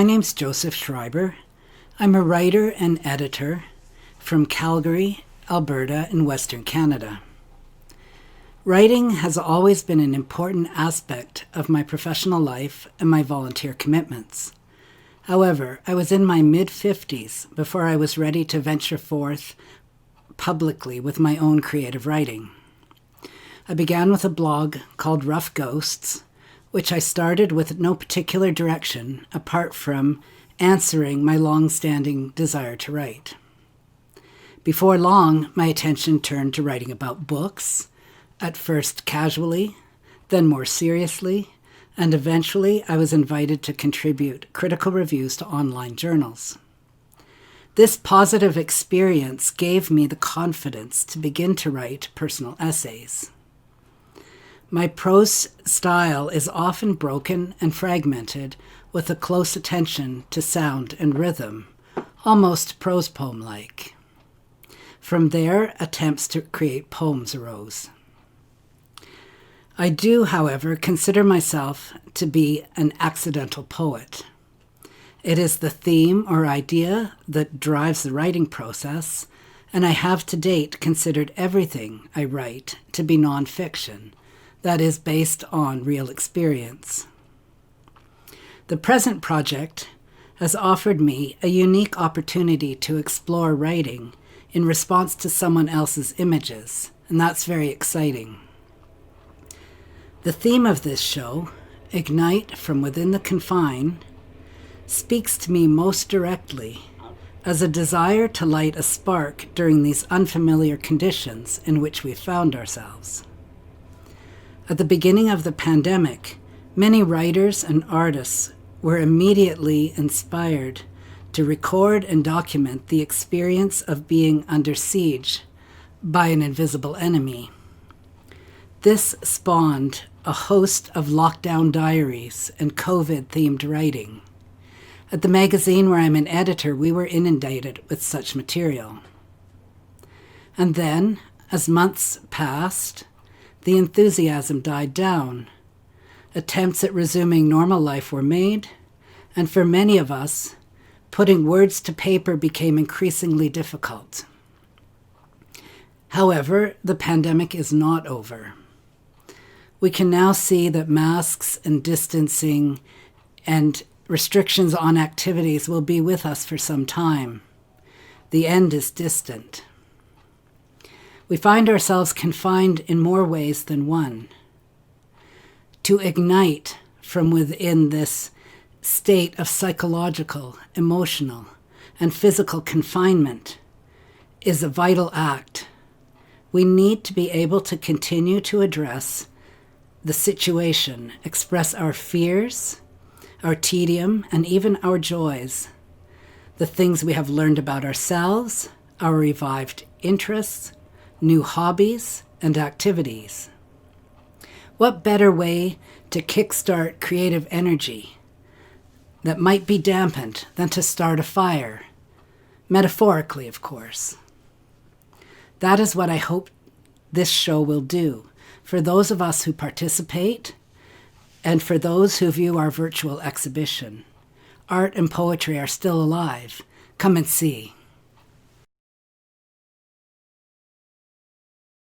name's Joseph Schreiber. I'm a writer and editor from Calgary, Alberta, in Western Canada. Writing has always been an important aspect of my professional life and my volunteer commitments. However, I was in my mid-50s before I was ready to venture forth publicly with my own creative writing. I began with a blog called Rough Ghosts, which I started with no particular direction apart from answering my long-standing desire to write. Before long, my attention turned to writing about books, at first casually, then more seriously, and eventually I was invited to contribute critical reviews to online journals. This positive experience gave me the confidence to begin to write personal essays. My prose style is often broken and fragmented with a close attention to sound and rhythm, almost prose poem-like. From there, attempts to create poems arose. I do, however, consider myself to be an accidental poet. It is the theme or idea that drives the writing process, and I have to date considered everything I write to be nonfiction, that is based on real experience. The present project has offered me a unique opportunity to explore writing in response to someone else's images, and that's very exciting. The theme of this show, Ignite from Within the Confine, speaks to me most directly as a desire to light a spark during these unfamiliar conditions in which we found ourselves. At the beginning of the pandemic, many writers and artists were immediately inspired to record and document the experience of being under siege by an invisible enemy. This spawned a host of lockdown diaries and COVID-themed writing. At the magazine where I'm an editor, we were inundated with such material. And then, as months passed, the enthusiasm died down. Attempts at resuming normal life were made, and for many of us, putting words to paper became increasingly difficult. However, the pandemic is not over. We can now see that masks and distancing and restrictions on activities will be with us for some time. The end is distant. We find ourselves confined in more ways than one. To ignite from within this state of psychological, emotional, and physical confinement is a vital act. We need to be able to continue to address the situation, express our fears, our tedium, and even our joys, the things we have learned about ourselves, our revived interests, new hobbies, and activities. What better way to kickstart creative energy that might be dampened than to start a fire? Metaphorically, of course. That is what I hope this show will do for those of us who participate and for those who view our virtual exhibition. Art and poetry are still alive. Come and see.